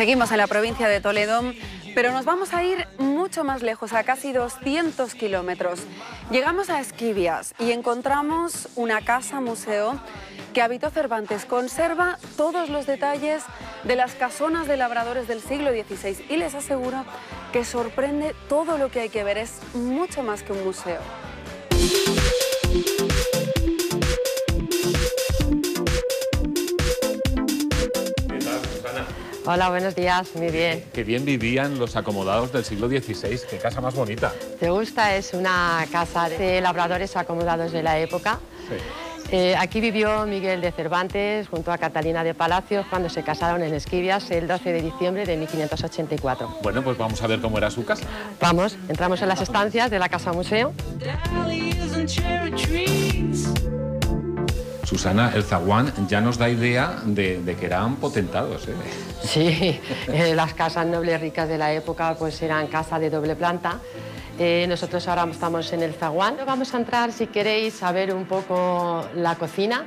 Seguimos en la provincia de Toledo, pero nos vamos a ir mucho más lejos, a casi 200 kilómetros. Llegamos a Esquivias y encontramos una casa-museo que habitó Cervantes. Conserva todos los detalles de las casonas de labradores del siglo XVI y les aseguro que sorprende todo lo que hay que ver. Es mucho más que un museo. Hola, buenos días, muy bien. Qué bien vivían los acomodados del siglo XVI, qué casa más bonita. ¿Te gusta? Es una casa de labradores acomodados de la época. Sí. Aquí vivió Miguel de Cervantes junto a Catalina de Palacios cuando se casaron en Esquivias el 12 de diciembre de 1584. Bueno, pues vamos a ver cómo era su casa. Vamos, entramos en las estancias de la casa museo. Susana, el zaguán ya nos da idea de que eran potentados, ¿eh? Sí, las casas nobles ricas de la época pues eran casas de doble planta. Nosotros ahora estamos en el zaguán. Vamos a entrar, si queréis, a ver un poco la cocina,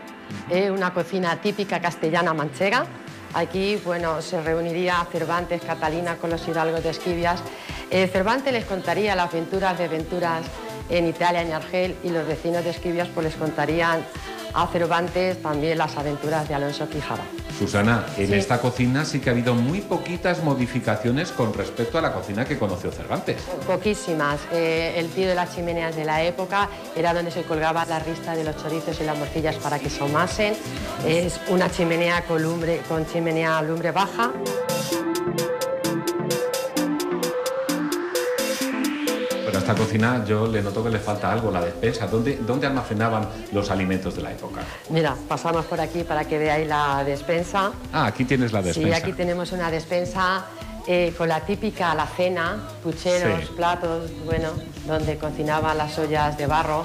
una cocina típica castellana manchega. Aquí, bueno, se reuniría Cervantes, Catalina con los hidalgos de Esquivias. Cervantes les contaría las aventuras de Venturas en Italia, en Argel, y los vecinos de Esquivias pues les contarían a Cervantes también las aventuras de Alonso Quijada. Susana, en Sí. esta cocina sí que ha habido muy poquitas modificaciones con respecto a la cocina que conoció Cervantes. Poquísimas. El tiro de las chimeneas de la época era donde se colgaba la rista de los chorizos y las morcillas para que se ahumasen. Es una chimenea con chimenea a lumbre baja. Pero a esta cocina yo le noto que le falta algo, la despensa. ¿Dónde almacenaban los alimentos de la época? Mira, pasamos por aquí para que veáis la despensa. Ah, aquí tienes la despensa. Sí, aquí tenemos una despensa con la típica alacena, pucheros, Sí. platos, bueno, donde cocinaban las ollas de barro.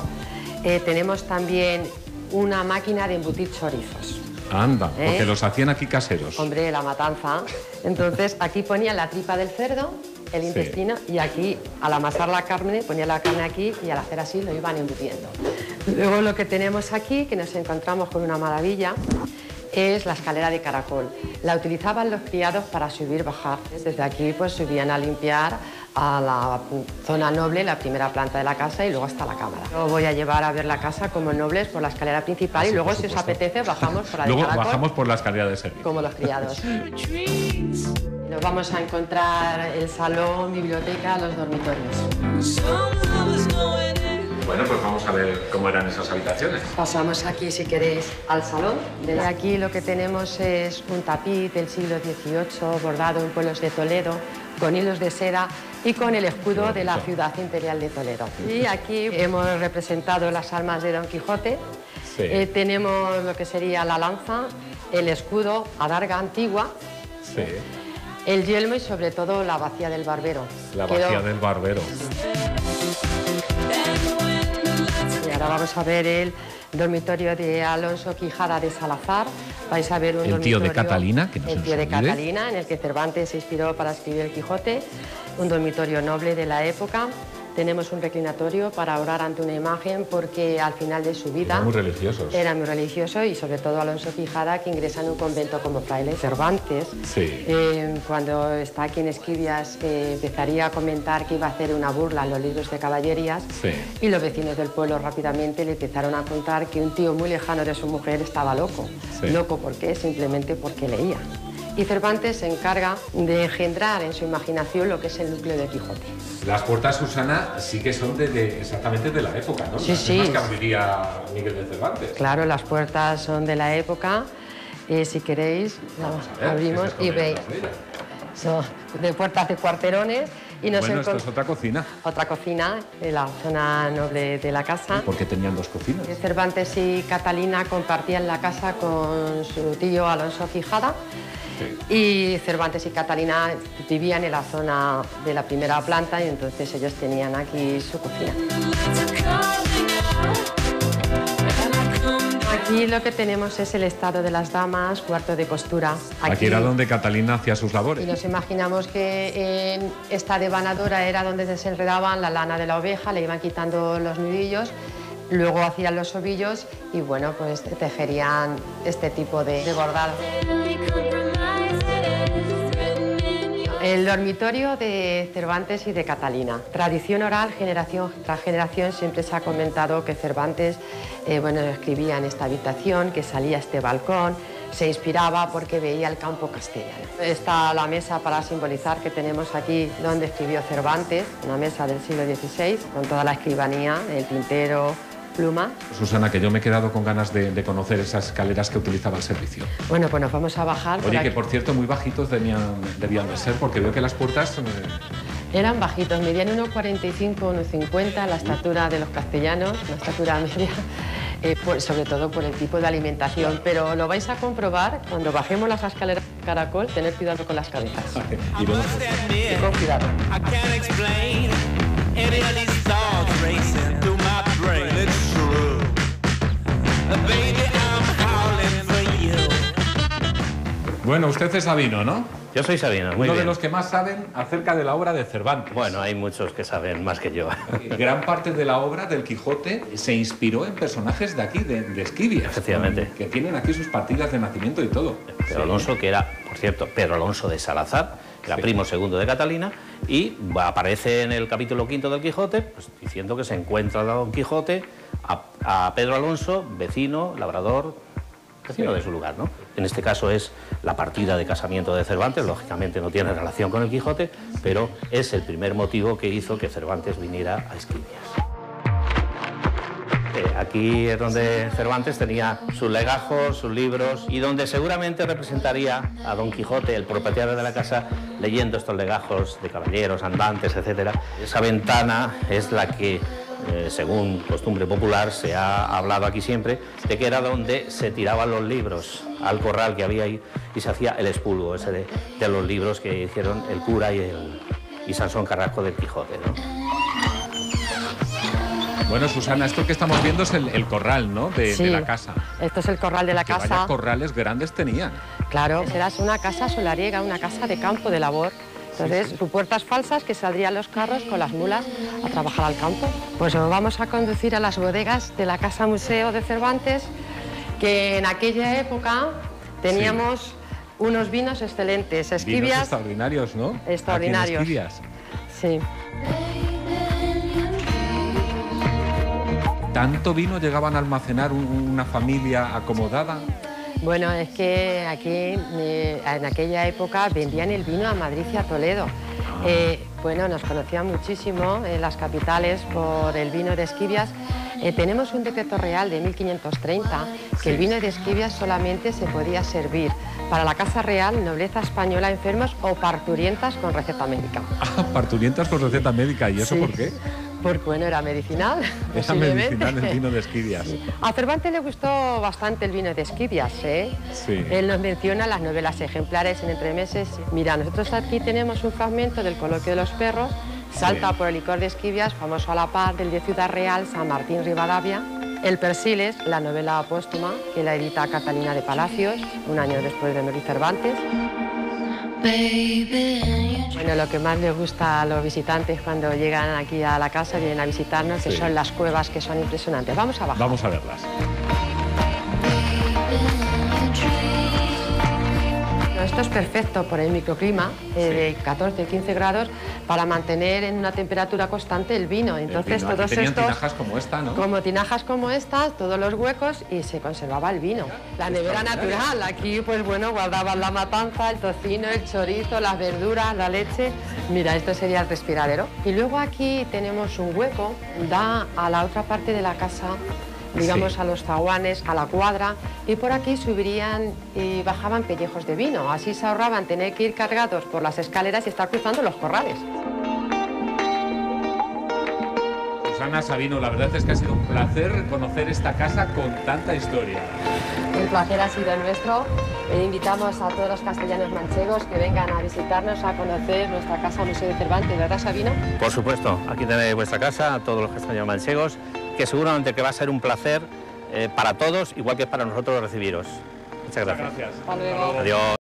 Tenemos también una máquina de embutir chorizos. Anda, porque los hacían aquí caseros. Hombre, la matanza. Entonces, aquí ponían la tripa del cerdo, el intestino, y aquí, al amasar la carne, ponían la carne aquí y al hacer así lo iban embutiendo. Luego lo que tenemos aquí, que nos encontramos con una maravilla, es la escalera de caracol. La utilizaban los criados para subir y bajar. Desde aquí pues subían a limpiar a la zona noble, la primera planta de la casa, y luego hasta la cámara. Yo voy a llevar a ver la casa como nobles por la escalera principal. Sí, y luego, por si os supuesto. apetece, bajamos por la de Luego caracol, bajamos por la escalera de servicio. como los criados. Nos vamos a encontrar el salón, biblioteca, los dormitorios. Bueno, pues vamos a ver cómo eran esas habitaciones. Pasamos aquí, si queréis, al salón. Desde aquí lo que tenemos es un tapiz del siglo XVIII bordado en pueblos de Toledo, con hilos de seda y con el escudo de la ciudad imperial de Toledo. Y aquí hemos representado las armas de Don Quijote. Sí. Tenemos lo que sería la lanza, el escudo, adarga antigua, Sí, el yelmo y sobre todo la bacía del barbero. la bacía del barbero. Y ahora vamos a ver el dormitorio de Alonso Quijada de Salazar. Vais a ver un El tío de dormitorio- Catalina, que no se el nos tío de olvide. Catalina, en el que Cervantes se inspiró para escribir el Quijote. Un dormitorio noble de la época. Tenemos un reclinatorio para orar ante una imagen, porque al final de su vida Eran muy religiosos. era muy religioso, y sobre todo Alonso Quijada, que ingresa en un convento como fraile. Cervantes, Sí. cuando está aquí en Esquivias, empezaría a comentar que iba a hacer una burla en los libros de caballerías. Sí. Y los vecinos del pueblo rápidamente le empezaron a contar que un tío muy lejano de su mujer estaba loco. Sí. ¿Loco por qué? Simplemente porque leía. Y Cervantes se encarga de engendrar en su imaginación lo que es el núcleo de Quijote. Las puertas, Susana, sí que son exactamente de la época, ¿no? Sí, Las sí. mismas que abriría Miguel de Cervantes. Claro, las puertas son de la época. Si queréis, Vamos a ver, abrimos ¿qué se y esconde veis. detrás de ella? Son de puertas de cuarterones. Y nos Bueno, esto encon- es otra cocina. Otra cocina en la zona noble de la casa. Porque tenían dos cocinas. Cervantes y Catalina compartían la casa con su tío Alonso Quijada. Sí. Y Cervantes y Catalina vivían en la zona de la primera planta, y entonces ellos tenían aquí su cocina. Aquí lo que tenemos es el estado de las damas, cuarto de costura. Aquí era donde Catalina hacía sus labores. Y nos imaginamos que en esta devanadora era donde desenredaban la lana de la oveja, le iban quitando los nudillos, luego hacían los ovillos y bueno, pues tejerían este tipo de bordado. El dormitorio de Cervantes y de Catalina. Tradición oral, generación tras generación, siempre se ha comentado que Cervantes escribía en esta habitación, que salía a este balcón, se inspiraba porque veía el campo castellano. Está la mesa para simbolizar que tenemos aquí donde escribió Cervantes, una mesa del siglo XVI, con toda la escribanía, el tintero, pluma. Susana, que yo me he quedado con ganas de conocer esas escaleras que utilizaba el servicio. Bueno, pues nos vamos a bajar. Oye, que por cierto, muy bajitos debían de ser, porque veo que las puertas... Eran bajitos, medían 1,45, 1,50, la estatura de los castellanos, una estatura media, sobre todo por el tipo de alimentación. Pero lo vais a comprobar cuando bajemos las escaleras de caracol, tener cuidado con las cabezas. Y vamos... Y con cuidado. Bueno, usted es Sabino, ¿no? Yo soy Sabino, muy Uno bien. de los que más saben acerca de la obra de Cervantes. Bueno, hay muchos que saben más que yo. Gran parte de la obra del Quijote se inspiró en personajes de aquí, de Esquivias. Efectivamente. Que tienen aquí sus partidas de nacimiento y todo. Pedro Alonso, que era, por cierto, Pedro Alonso de Salazar, que era primo segundo de Catalina, y aparece en el capítulo 5 del Quijote, pues, diciendo que se encuentra a Don Quijote, a Pedro Alonso, vecino, labrador, vecino de su lugar, ¿no? En este caso es la partida de casamiento de Cervantes, lógicamente no tiene relación con el Quijote, pero es el primer motivo que hizo que Cervantes viniera a Esquivias. Aquí es donde Cervantes tenía sus legajos, sus libros, y donde seguramente representaría a Don Quijote, el propietario de la casa, leyendo estos legajos de caballeros, andantes, etc. Esa ventana es la que, según costumbre popular, se ha hablado aquí siempre, de que era donde se tiraban los libros al corral que había ahí y se hacía el expurgo ese de los libros que hicieron el cura y Sansón Carrasco del Quijote, ¿no? Bueno, Susana, esto que estamos viendo es el corral, ¿no? De la casa. Esto es el corral de la casa. Vaya corrales grandes tenían. Claro, será una casa solariega, una casa de campo, de labor. Entonces, sus puertas falsas que saldrían los carros con las mulas a trabajar al campo. Pues nos vamos a conducir a las bodegas de la Casa Museo de Cervantes, que en aquella época teníamos unos vinos excelentes. Esquivias. Vinos extraordinarios, ¿no? Extraordinarios. Aquí en Esquivias. Sí. ¿Tanto vino llegaban a almacenar una familia acomodada? Bueno, es que aquí, en aquella época, vendían el vino a Madrid y a Toledo. Nos conocían muchísimo en las capitales por el vino de Esquivias. Tenemos un decreto real de 1530 que el vino de Esquivias solamente se podía servir para la Casa Real, nobleza española, enfermos o parturientas con receta médica. Ah, parturientas con receta médica, ¿y eso sí. por qué? Porque, era medicinal. Era medicinal el vino de Esquivias. Sí. A Cervantes le gustó bastante el vino de Esquivias, ¿eh? Sí. Él nos menciona las novelas ejemplares en entremeses. Mira, nosotros aquí tenemos un fragmento del Coloquio de los Perros, Salta por el licor de Esquivias, famoso a la par, del de Ciudad Real, San Martín Rivadavia. El Persiles, la novela póstuma, que la edita Catalina de Palacios, un año después de morir Cervantes. Bueno, lo que más les gusta a los visitantes cuando llegan aquí a la casa, vienen a visitarnos, que son las cuevas, que son impresionantes. Vamos a bajar. Vamos a verlas. Esto es perfecto por el microclima de 14-15 grados para mantener en una temperatura constante el vino. Entonces Aquí todos tenían estos, tinajas como esta, ¿no? como tinajas como estas, todos los huecos, y se conservaba el vino. La nevera natural, aquí pues bueno, guardaban la matanza, el tocino, el chorizo, las verduras, la leche. Mira, esto sería el respiradero. Y luego aquí tenemos un hueco, da a la otra parte de la casa, digamos, a los zaguanes, a la cuadra, y por aquí subirían y bajaban pellejos de vino. Así se ahorraban tener que ir cargados por las escaleras y estar cruzando los corrales. Susana, Sabino, la verdad es que ha sido un placer conocer esta casa con tanta historia. El placer ha sido nuestro. Invitamos a todos los castellanos manchegos que vengan a visitarnos, a conocer nuestra casa Museo de Cervantes, ¿verdad, Sabino? Por supuesto, aquí tenéis vuestra casa, a todos los castellanos manchegos, que seguramente que va a ser un placer para todos, igual que para nosotros recibiros. Muchas gracias. Hasta luego. Adiós.